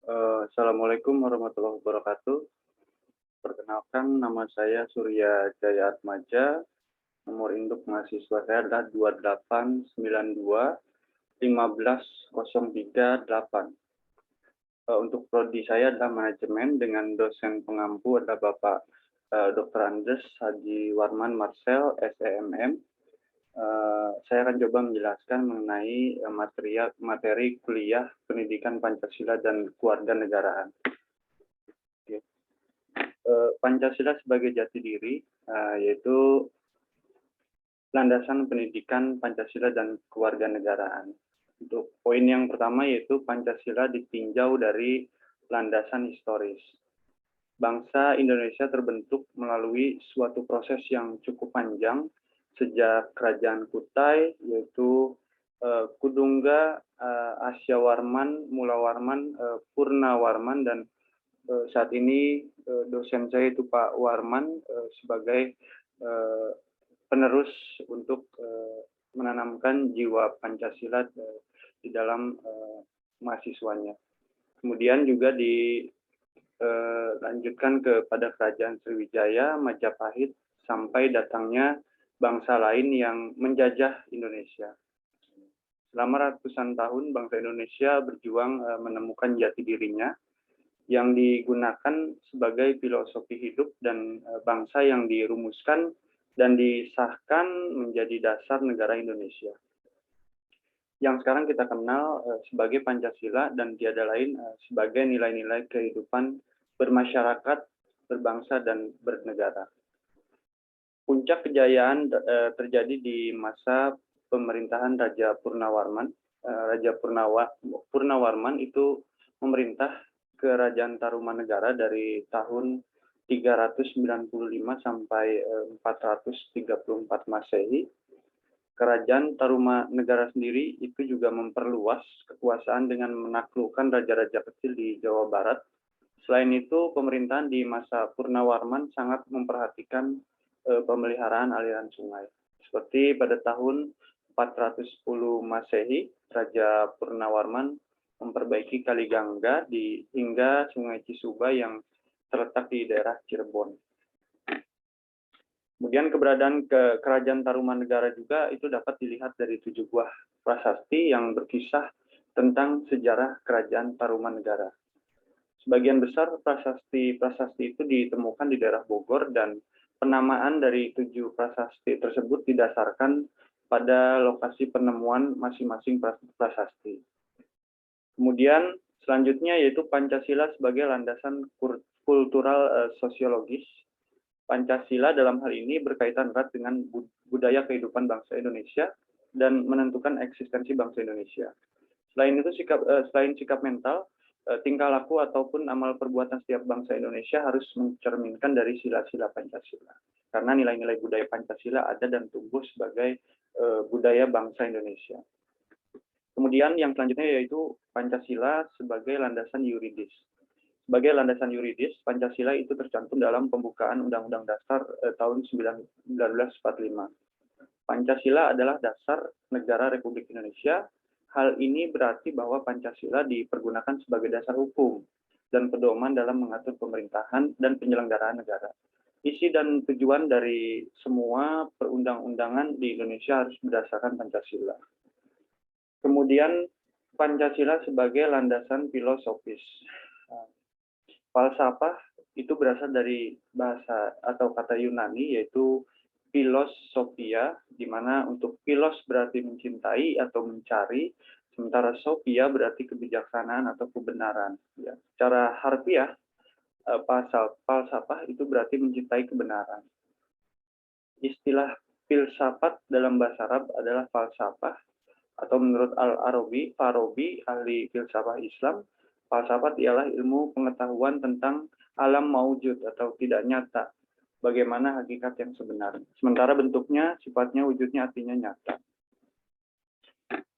Assalamualaikum warahmatullahi wabarakatuh. Perkenalkan, nama saya Surya Jaya Atmaja. Nomor induk mahasiswa saya adalah 289215038. Untuk prodi saya adalah manajemen dengan dosen pengampu adalah Bapak Dr. Andes Haji Warman Marcel, SEMM. Saya akan coba menjelaskan mengenai materi kuliah pendidikan Pancasila dan Kewarganegaraan. Pancasila sebagai jati diri, yaitu landasan pendidikan Pancasila dan kewarganegaraan. Untuk poin yang pertama yaitu Pancasila ditinjau dari landasan historis. Bangsa Indonesia terbentuk melalui suatu proses yang cukup panjang sejak Kerajaan Kutai, yaitu Kudungga, Asyawarman, Mulawarman, Purnawarman, dan saat ini dosen saya itu Pak Warman sebagai penerus untuk menanamkan jiwa Pancasila di dalam mahasiswanya. Kemudian juga dilanjutkan kepada Kerajaan Sriwijaya, Majapahit, sampai datangnya bangsa lain yang menjajah Indonesia. Selama ratusan tahun bangsa Indonesia berjuang menemukan jati dirinya, yang digunakan sebagai filosofi hidup dan bangsa yang dirumuskan dan disahkan menjadi dasar negara Indonesia. Yang sekarang kita kenal sebagai Pancasila dan tiada lain sebagai nilai-nilai kehidupan bermasyarakat, berbangsa, dan bernegara. Puncak kejayaan terjadi di masa pemerintahan Raja Purnawarman. Raja Purnawarman itu memerintah Kerajaan Tarumanegara dari tahun 395 sampai 434 Masehi. Kerajaan Tarumanegara sendiri itu juga memperluas kekuasaan dengan menaklukkan raja-raja kecil di Jawa Barat. Selain itu, pemerintahan di masa Purnawarman sangat memperhatikan pemeliharaan aliran sungai. Seperti pada tahun 410 Masehi, Raja Purnawarman memperbaiki Kali Gangga hingga Sungai Cisuba yang terletak di daerah Cirebon. Kemudian keberadaan Kerajaan Tarumanegara juga itu dapat dilihat dari 7 buah prasasti yang berkisah tentang sejarah Kerajaan Tarumanegara. Sebagian besar prasasti itu ditemukan di daerah Bogor, dan penamaan dari 7 prasasti tersebut didasarkan pada lokasi penemuan masing-masing prasasti. Kemudian selanjutnya yaitu Pancasila sebagai landasan kultural sosiologis. Pancasila dalam hal ini berkaitan erat dengan budaya kehidupan bangsa Indonesia dan menentukan eksistensi bangsa Indonesia. Selain itu, selain sikap mental, tingkah laku ataupun amal perbuatan setiap bangsa Indonesia harus mencerminkan dari sila-sila Pancasila. Karena nilai-nilai budaya Pancasila ada dan tumbuh sebagai budaya bangsa Indonesia. Kemudian yang selanjutnya yaitu Pancasila sebagai landasan yuridis. Sebagai landasan yuridis, Pancasila itu tercantum dalam pembukaan Undang-Undang Dasar tahun 1945. Pancasila adalah dasar negara Republik Indonesia. Hal ini berarti bahwa Pancasila dipergunakan sebagai dasar hukum dan pedoman dalam mengatur pemerintahan dan penyelenggaraan negara. Isi dan tujuan dari semua perundang-undangan di Indonesia harus berdasarkan Pancasila. Kemudian Pancasila sebagai landasan filosofis. Falsafah itu berasal dari bahasa atau kata Yunani yaitu philosophia, di mana untuk philos berarti mencintai atau mencari, sementara sophia berarti kebijaksanaan atau kebenaran. Ya. Secara harfiah, falsafah itu berarti mencintai kebenaran. Istilah filsafat dalam bahasa Arab adalah falsafah, atau menurut Farabi, ahli filsafah Islam, falsafat ialah ilmu pengetahuan tentang alam maujud atau tidak nyata, bagaimana hakikat yang sebenarnya. Sementara bentuknya, sifatnya, wujudnya artinya nyata.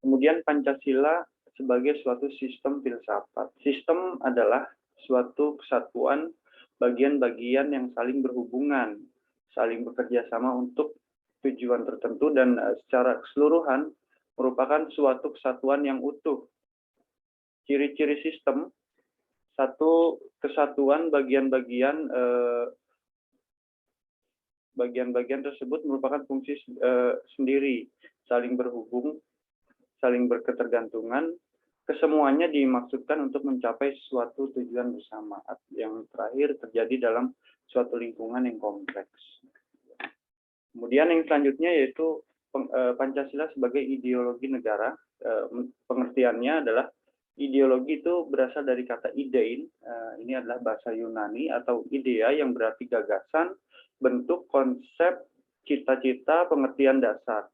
Kemudian Pancasila sebagai suatu sistem filsafat. Sistem adalah suatu kesatuan bagian-bagian yang saling berhubungan, saling bekerja sama untuk tujuan tertentu, dan secara keseluruhan merupakan suatu kesatuan yang utuh. Ciri-ciri sistem Satu, kesatuan bagian-bagian tersebut merupakan fungsi sendiri, saling berhubung, saling berketergantungan. Kesemuanya dimaksudkan untuk mencapai suatu tujuan bersama. Yang terakhir terjadi dalam suatu lingkungan yang kompleks. Kemudian yang selanjutnya yaitu Pancasila sebagai ideologi negara. Pengertiannya adalah ideologi itu berasal dari kata idein. Ini adalah bahasa Yunani, atau idea yang berarti gagasan, bentuk, konsep, cita-cita, pengertian dasar.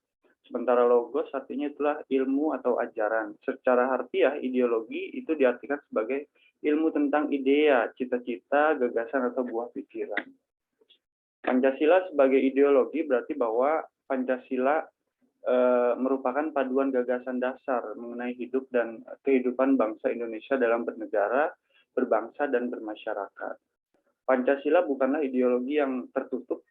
Sementara logos artinya itulah ilmu atau ajaran. Secara harfiah, ideologi itu diartikan sebagai ilmu tentang idea, cita-cita, gagasan, atau buah pikiran. Pancasila sebagai ideologi berarti bahwa Pancasila merupakan paduan gagasan dasar mengenai hidup dan kehidupan bangsa Indonesia dalam bernegara, berbangsa, dan bermasyarakat. Pancasila bukanlah ideologi yang tertutup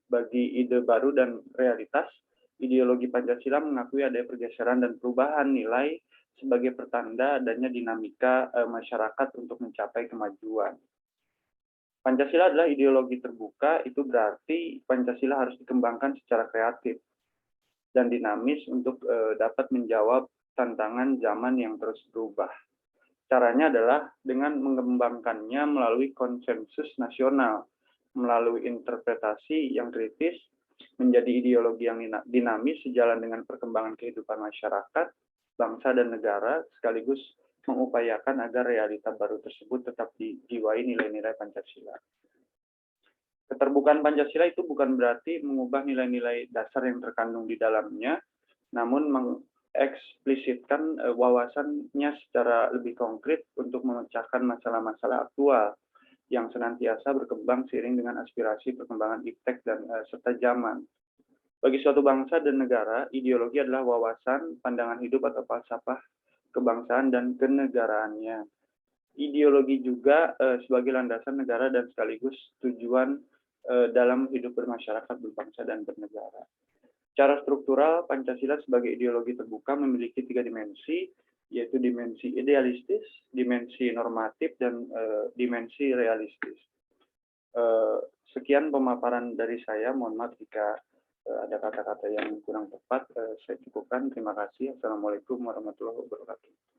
bagi ide baru dan realitas. Ideologi Pancasila mengakui ada pergeseran dan perubahan nilai sebagai pertanda adanya dinamika masyarakat untuk mencapai kemajuan. Pancasila adalah ideologi terbuka, itu berarti Pancasila harus dikembangkan secara kreatif dan dinamis untuk dapat menjawab tantangan zaman yang terus berubah. Caranya adalah dengan mengembangkannya melalui konsensus nasional, melalui interpretasi yang kritis, menjadi ideologi yang dinamis sejalan dengan perkembangan kehidupan masyarakat, bangsa, dan negara, sekaligus mengupayakan agar realita baru tersebut tetap dijiwai nilai-nilai Pancasila. Keterbukaan Pancasila itu bukan berarti mengubah nilai-nilai dasar yang terkandung di dalamnya, namun mengeksplisitkan wawasannya secara lebih konkret untuk memecahkan masalah-masalah aktual yang senantiasa berkembang seiring dengan aspirasi perkembangan iptek dan serta zaman. Bagi suatu bangsa dan negara, ideologi adalah wawasan, pandangan hidup atau falsafah kebangsaan dan kenegaraannya. Ideologi juga sebagai landasan negara dan sekaligus tujuan dalam hidup bermasyarakat, berbangsa, dan bernegara. Secara struktural, Pancasila sebagai ideologi terbuka memiliki 3 dimensi, yaitu dimensi idealistis, dimensi normatif, dan dimensi realistis. Sekian pemaparan dari saya. Mohon maaf jika ada kata-kata yang kurang tepat. Saya cukupkan. Terima kasih. Assalamualaikum warahmatullahi wabarakatuh.